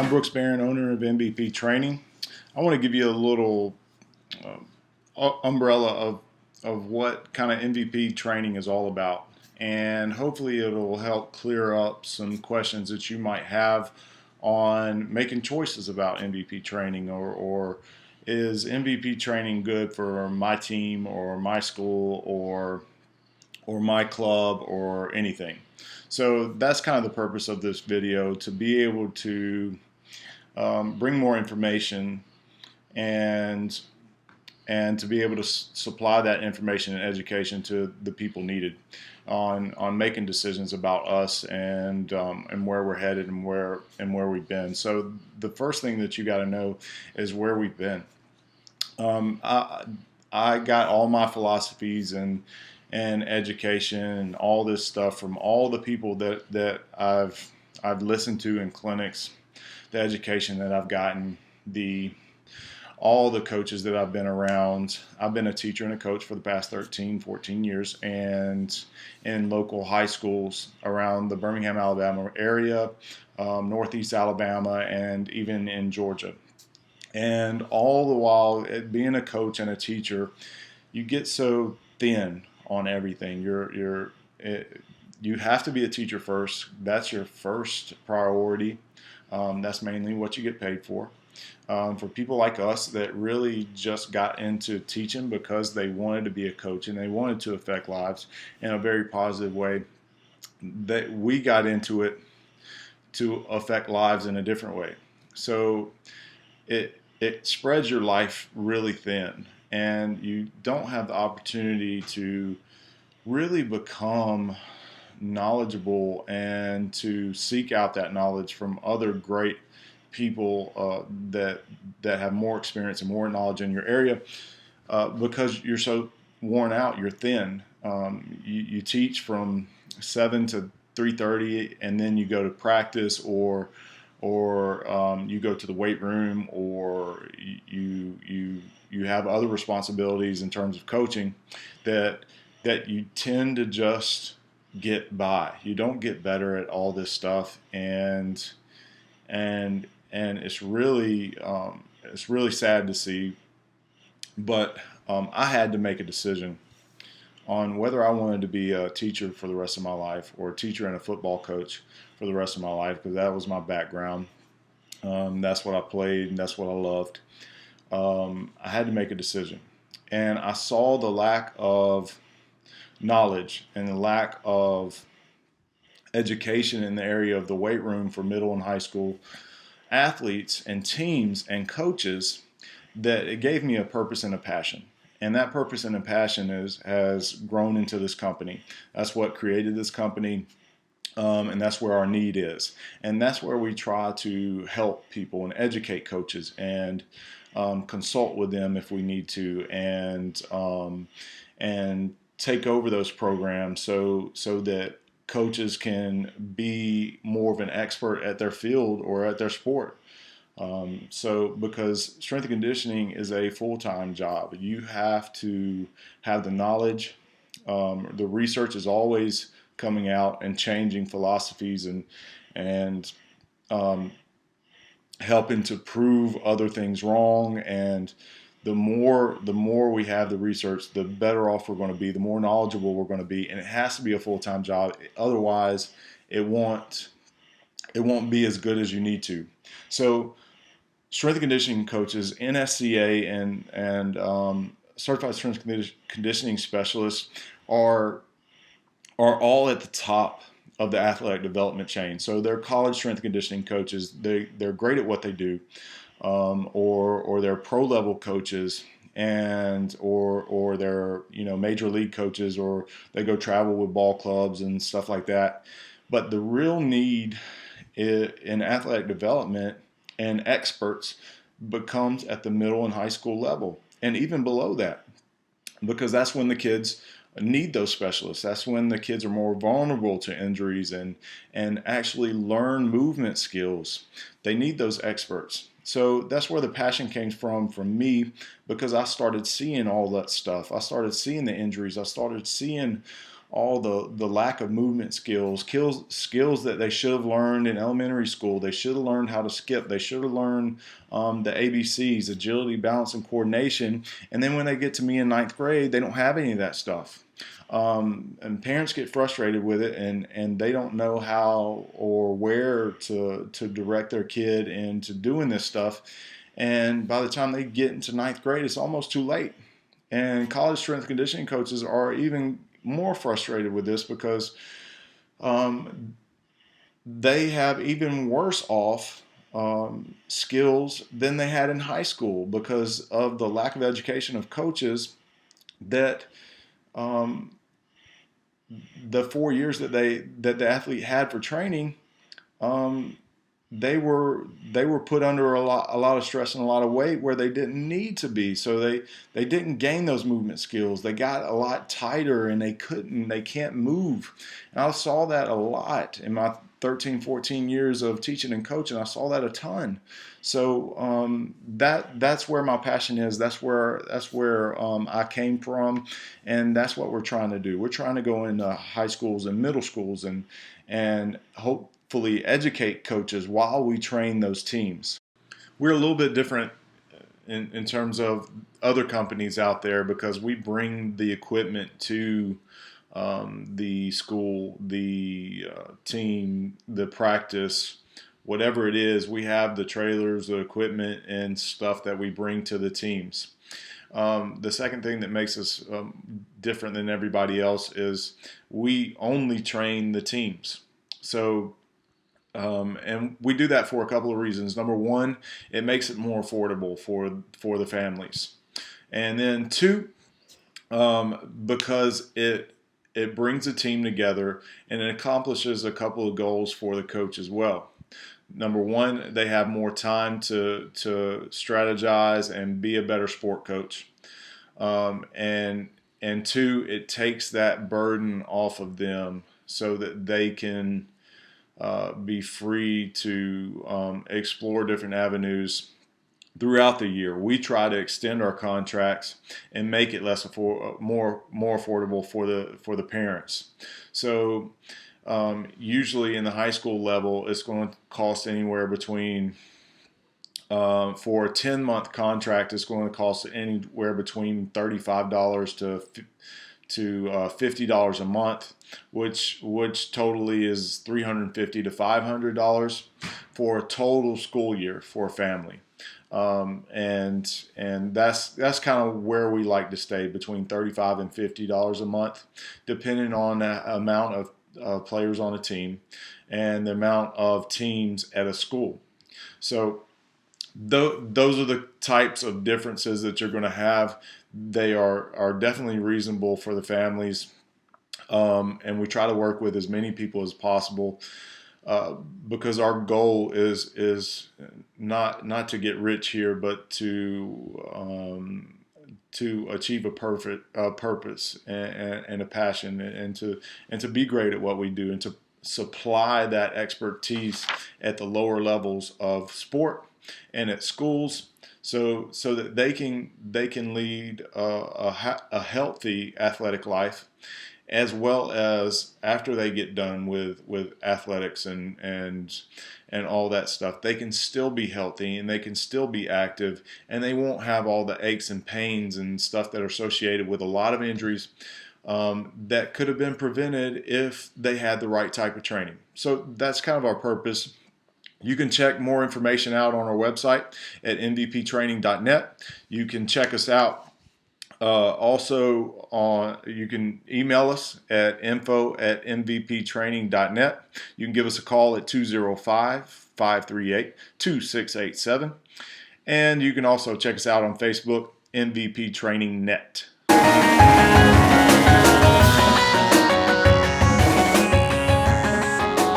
Barron, owner of MVP Training. I want to give you a little umbrella of what kind of MVP training is all about. And hopefully it'll help clear up some questions that you might have on making choices about MVP training, or is MVP training good for my team or my school or my club or anything. So that's kind of the purpose of this video, to be able to bring more information and to be able to supply that information and education to the people needed on making decisions about us and where we're headed and where we've been. So the first thing that you got to know is where we've been. I got all my philosophies and education and all this stuff from all the people that I've listened to in clinics, the education that I've gotten, all the coaches that I've been around. I've been a teacher and a coach for the past 13, 14 years, and in local high schools around the Birmingham, Alabama area, Northeast Alabama, and even in Georgia. And all the while, being a coach and a teacher, you get so thin on everything. You have to be a teacher first. That's your first priority. That's mainly what you get paid for. For people like us that really just got into teaching because they wanted to be a coach and they wanted to affect lives in a very positive way, that we got into it to affect lives in a different way. So it spreads your life really thin, and you don't have the opportunity to really become knowledgeable and to seek out that knowledge from other great people that have more experience and more knowledge in your area, because you're so worn out, you're thin. You teach from 7 to 3:30, and then you go to practice, or you go to the weight room, or you have other responsibilities in terms of coaching that you tend to just get by. You don't get better at all this stuff, and it's really sad to see. But I had to make a decision on whether I wanted to be a teacher for the rest of my life, or a teacher and a football coach for the rest of my life, because that was my background. That's what I played, and that's what I loved. I had to make a decision, and I saw the lack of knowledge and the lack of education in the area of the weight room for middle and high school athletes and teams and coaches, that it gave me a purpose and a passion. And that purpose and a passion has grown into this company. That's what created this company, and that's where our need is. And that's where we try to help people and educate coaches and consult with them if we need to, and take over those programs so that coaches can be more of an expert at their field or at their sport. Because strength and conditioning is a full-time job. You have to have the knowledge. The research is always coming out and changing philosophies and helping to prove other things wrong. And the more we have the research, the better off we're going to be, the more knowledgeable we're going to be. And it has to be a full-time job. Otherwise, it won't be as good as you need to. So strength and conditioning coaches, NSCA and certified strength and conditioning specialists are all at the top of the athletic development chain. So they're college strength and conditioning coaches. They're great at what they do, or they're pro level coaches, or they're major league coaches, or they go travel with ball clubs and stuff like that. But the real need in athletic development and experts becomes at the middle and high school level, and even below that, because that's when the kids need those specialists. That's when the kids are more vulnerable to injuries and actually learn movement skills. They need those experts. So that's where the passion came from me, because I started seeing all that stuff. I started seeing the injuries. I started seeing all the lack of movement skills that they should have learned in elementary school. They should have learned how to skip. They should have learned the ABCs, agility, balance, and coordination. And then when they get to me in ninth grade, they don't have any of that stuff. And parents get frustrated with it, and they don't know how or where to direct their kid into doing this stuff. And by the time they get into ninth grade, it's almost too late. And college strength conditioning coaches are even more frustrated with this because they have even worse off skills than they had in high school because of the lack of education of coaches that the 4 years that the athlete had for training, they were put under a lot of stress and a lot of weight where they didn't need to be. So they didn't gain those movement skills. They got a lot tighter and they can't move. And I saw that a lot in my 13, 14 years of teaching and coaching. I saw that a ton. So that's where my passion is. That's where I came from, and that's what we're trying to do. We're trying to go into high schools and middle schools and hopefully educate coaches while we train those teams. We're a little bit different in terms of other companies out there because we bring the equipment to the school, the team, the practice, whatever it is. We have the trailers, the equipment, and stuff that we bring to the teams. The second thing that makes us different than everybody else is we only train the teams. So, and we do that for a couple of reasons. Number one, it makes it more affordable for the families. And then two, because it brings a team together and it accomplishes a couple of goals for the coach as well. Number one, they have more time to strategize and be a better sport coach. And two, it takes that burden off of them so that they can be free to explore different avenues throughout the year. We try to extend our contracts and make it more affordable for the parents. So usually in the high school level, it's going to cost anywhere between for a 10-month contract, it's going to cost anywhere between $35 to $50 a month, which totally is $350 to $500 for a total school year for a family. And that's kind of where we like to stay, between $35 and $50 a month, depending on the amount of players on a team and the amount of teams at a school. So those are the types of differences that you're going to have. They are definitely reasonable for the families, and we try to work with as many people as possible. Because our goal is not to get rich here, but to achieve a purpose and a passion, and to be great at what we do, and to supply that expertise at the lower levels of sport and at schools, so that they can lead a healthy athletic life, as well as after they get done with athletics and all that stuff, they can still be healthy and they can still be active, and they won't have all the aches and pains and stuff that are associated with a lot of injuries that could have been prevented if they had the right type of training. So that's kind of our purpose. You can check more information out on our website at mvptraining.net. You can check us out also you can email us at info@mvptraining.net. You can give us a call at 205-538-2687. And you can also check us out on Facebook, MVP Training Net.